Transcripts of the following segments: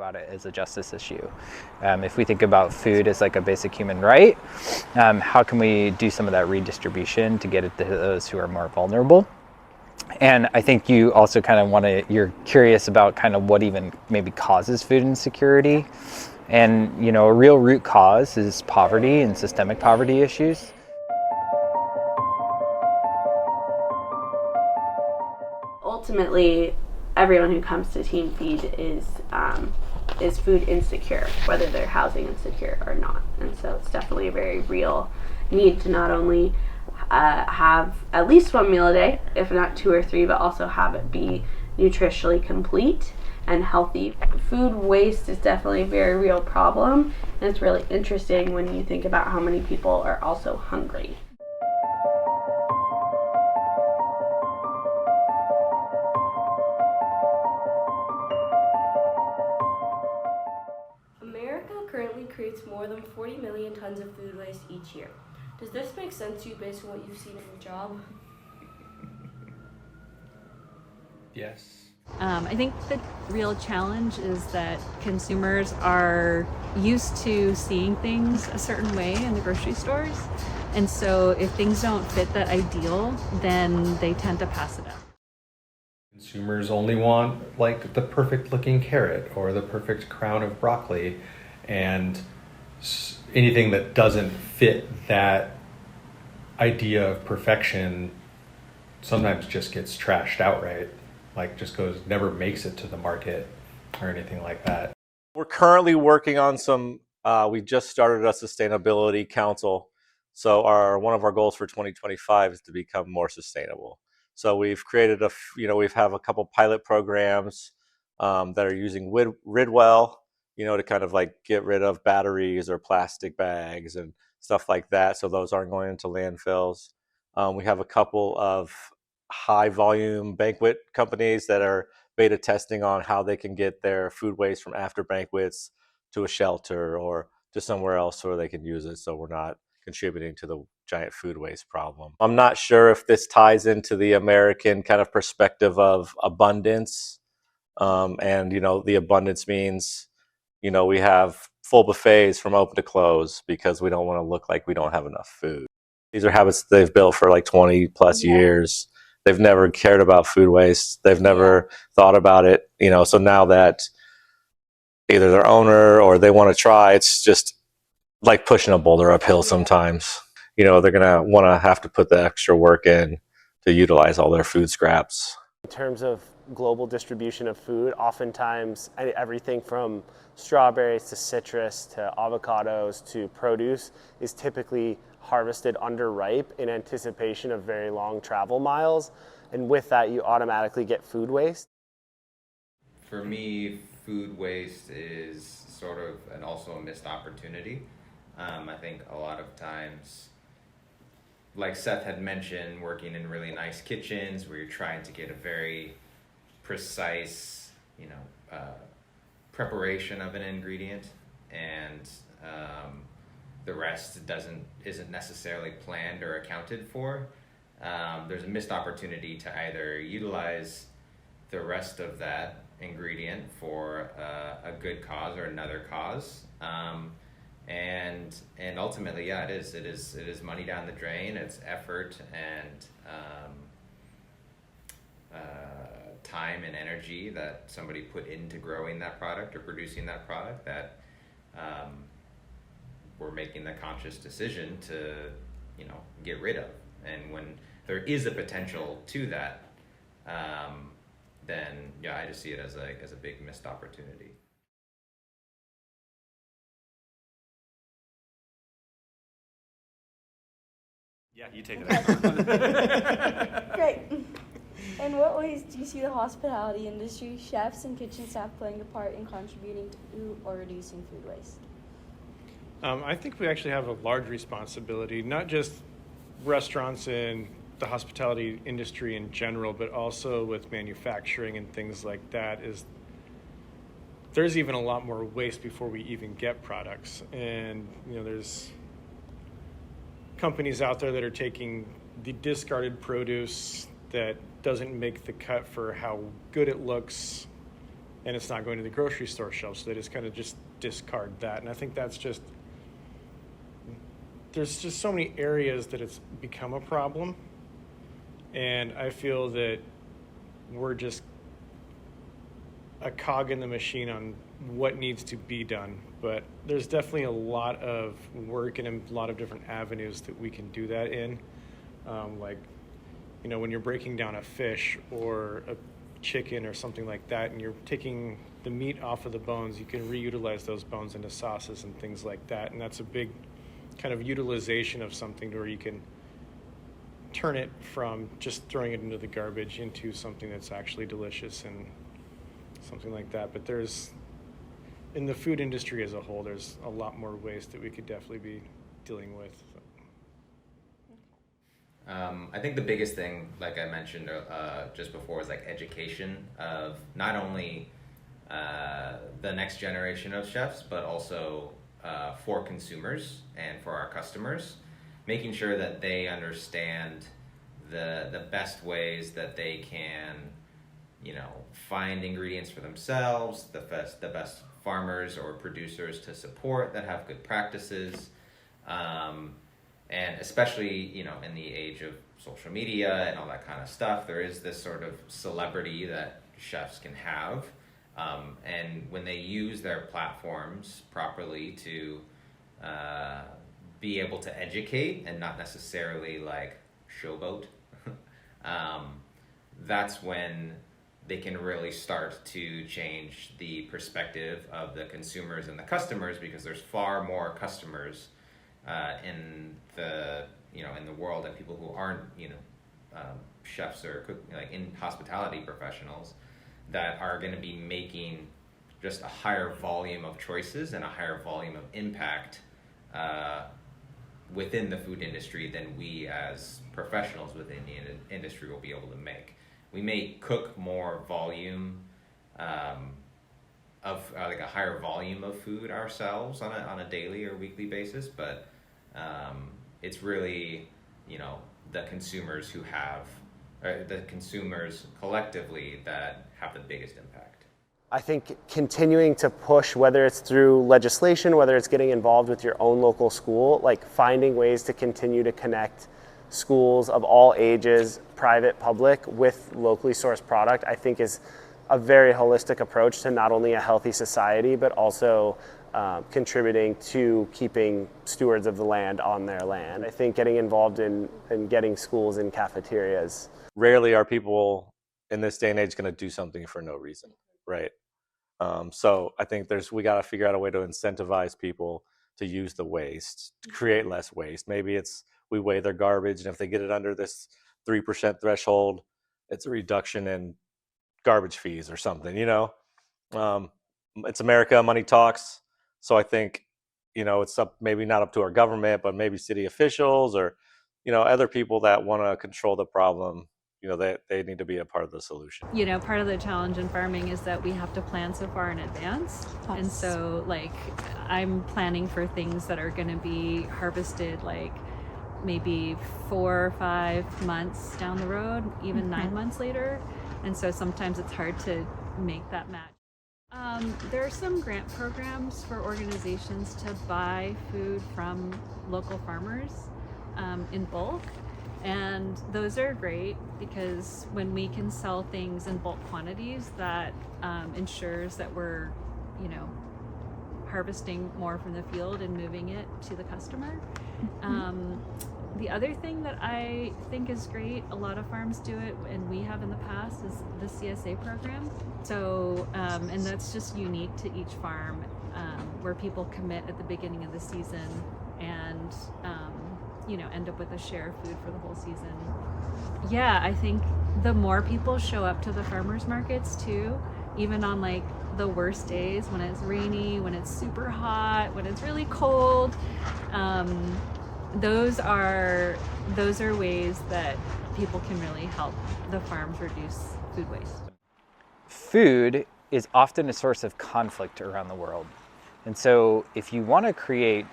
about it as a justice issue. If we think about food as like a basic human right, how can we do some of that redistribution to get it to those who are more vulnerable? And I think you also kind of you're curious about kind of what even maybe causes food insecurity. And, you know, a real root cause is poverty and systemic poverty issues. Ultimately, everyone who comes to Team Feed is food insecure, whether they're housing insecure or not. And so it's definitely a very real need to not only have at least one meal a day, if not 2 or 3, but also have it be nutritionally complete and healthy. Food waste is definitely a very real problem, and it's really interesting when you think about how many people are also hungry. America currently creates more than 40 million tons of food waste each year. Does this make sense to you based on what you've seen in your job? Yes. I think the real challenge is that consumers are used to seeing things a certain way in the grocery stores. And so if things don't fit that ideal, then they tend to pass it up. Consumers only want like the perfect looking carrot or the perfect crown of broccoli, and anything that doesn't fit that idea of perfection sometimes just gets trashed outright. Like never makes it to the market or anything like that. We're currently working on some, we just started a sustainability council. So one of our goals for 2025 is to become more sustainable. So we've created we have a couple pilot programs that are using Ridwell, to kind of like get rid of batteries or plastic bags and stuff like that. So those aren't going into landfills. We have a couple of high volume banquet companies that are beta testing on how they can get their food waste from after banquets to a shelter or to somewhere else where they can use it, so we're not contributing to the giant food waste problem. I'm not sure if this ties into the American kind of perspective of abundance. And the abundance means we have full buffets from open to close because we don't want to look like we don't have enough food. These are habits they've built for like 20 plus years. They've never cared about food waste. They've never thought about it, so now that either their owner or they want to try, it's just like pushing a boulder uphill sometimes. They're going to have to put the extra work in to utilize all their food scraps. In terms of global distribution of food, oftentimes everything from strawberries to citrus to avocados to produce is typically harvested underripe in anticipation of very long travel miles, and with that you automatically get food waste. For me, food waste is sort of also a missed opportunity. I think a lot of times, like Seth had mentioned, working in really nice kitchens where you're trying to get a very precise, preparation of an ingredient, and the rest isn't necessarily planned or accounted for. There's a missed opportunity to either utilize the rest of that ingredient for a good cause or another cause, and ultimately, it is money down the drain. It's effort and time and energy that somebody put into growing that product or producing that product that we're making the conscious decision to get rid of. And when there is a potential to that, then I just see it as a big missed opportunity. Yeah, you take it. Great. In what ways do you see the hospitality industry, chefs, and kitchen staff playing a part in contributing to or reducing food waste? I think we actually have a large responsibility, not just restaurants and the hospitality industry in general, but also with manufacturing and things like that. There's even a lot more waste before we even get products. And, there's companies out there that are taking the discarded produce that doesn't make the cut for how good it looks and it's not going to the grocery store shelf, so they just kind of just discard that. And I think that's just, there's just so many areas that it's become a problem, and I feel that we're just a cog in the machine on what needs to be done. But there's definitely a lot of work and a lot of different avenues that we can do that in. Like, you know, when you're breaking down a fish or a chicken or something like that, and you're taking the meat off of the bones, you can reutilize those bones into sauces and things like that. And that's a big kind of utilization of something where you can turn it from just throwing it into the garbage into something that's actually delicious and something like that. But there's, in the food industry as a whole, there's a lot more waste that we could definitely be dealing with. I think the biggest thing, like I mentioned just before, is like education of not only the next generation of chefs, but also for consumers and for our customers, making sure that they understand the best ways that they can, you know, find ingredients for themselves, the best farmers or producers to support that have good practices. And especially, you know, in the age of social media and all that kind of stuff, there is this sort of celebrity that chefs can have. And when they use their platforms properly to be able to educate and not necessarily like showboat, that's when they can really start to change the perspective of the consumers and the customers, because there's far more customers in the, you know, in the world, and people who aren't, you know, chefs or like in hospitality professionals, that are going to be making just a higher volume of choices and a higher volume of impact within the food industry than we as professionals within the industry will be able to make. We may cook more volume of like a higher volume of food ourselves on a daily or weekly basis, but it's really, you know, the consumers who have, or the consumers collectively that have the biggest impact. I think continuing to push, whether it's through legislation, whether it's getting involved with your own local school, like finding ways to continue to connect schools of all ages, private, public, with locally sourced product, I think is a very holistic approach to not only a healthy society, but also contributing to keeping stewards of the land on their land. I think getting involved in getting schools and cafeterias. Rarely are people in this day and age going to do something for no reason, right? So I think we got to figure out a way to incentivize people to use the waste, to create less waste. Maybe it's we weigh their garbage, and if they get it under this 3% threshold, it's a reduction in garbage fees or something, you know? It's America, money talks. So I think, you know, it's maybe not up to our government, but maybe city officials or, you know, other people that want to control the problem. You know, they need to be a part of the solution. You know, part of the challenge in farming is that we have to plan so far in advance. Yes. And so, like, I'm planning for things that are going to be harvested, like, maybe 4 or 5 months down the road, even 9 months later. And so sometimes it's hard to make that match. There are some grant programs for organizations to buy food from local farmers in bulk. And those are great because when we can sell things in bulk quantities, that ensures that we're, you know, harvesting more from the field and moving it to the customer. The other thing that I think is great, a lot of farms do it, and we have in the past, is the CSA program. So, and that's just unique to each farm, where people commit at the beginning of the season and, you know, end up with a share of food for the whole season. Yeah, I think the more people show up to the farmers markets too, even on like the worst days, when it's rainy, when it's super hot, when it's really cold, those are ways that people can really help the farms reduce food waste. Food is often a source of conflict around the world. And so if you want to create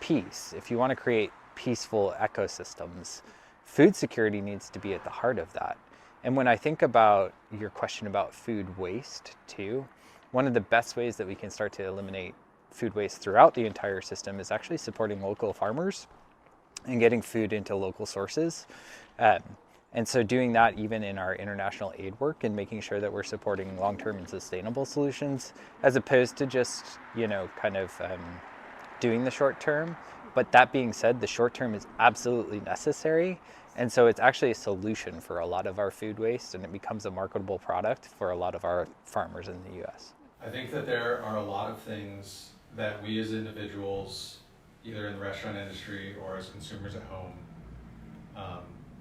peace, if you want to create peaceful ecosystems, food security needs to be at the heart of that. And when I think about your question about food waste too, one of the best ways that we can start to eliminate food waste throughout the entire system is actually supporting local farmers and getting food into local sources. And so doing that even in our international aid work and making sure that we're supporting long-term and sustainable solutions as opposed to just, kind of doing the short term. But that being said, the short term is absolutely necessary. And so it's actually a solution for a lot of our food waste, and it becomes a marketable product for a lot of our farmers in the US. I think that there are a lot of things that we as individuals, either in the restaurant industry or as consumers at home,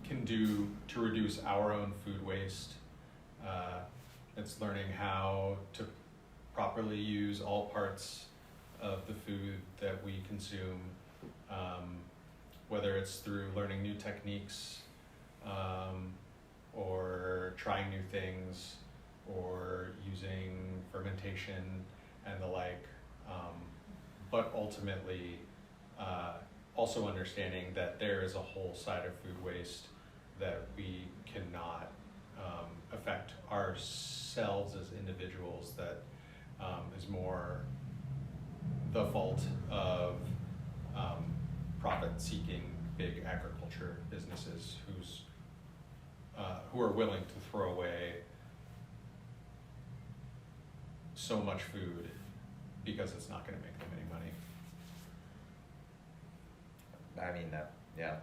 can do to reduce our own food waste. It's learning how to properly use all parts of the food that we consume, whether it's through learning new techniques or trying new things or using fermentation and the like, but ultimately also understanding that there is a whole side of food waste that we cannot affect ourselves as individuals, that is more the fault of profit-seeking big agriculture businesses who are willing to throw away so much food because it's not going to make them any money. I mean, yeah.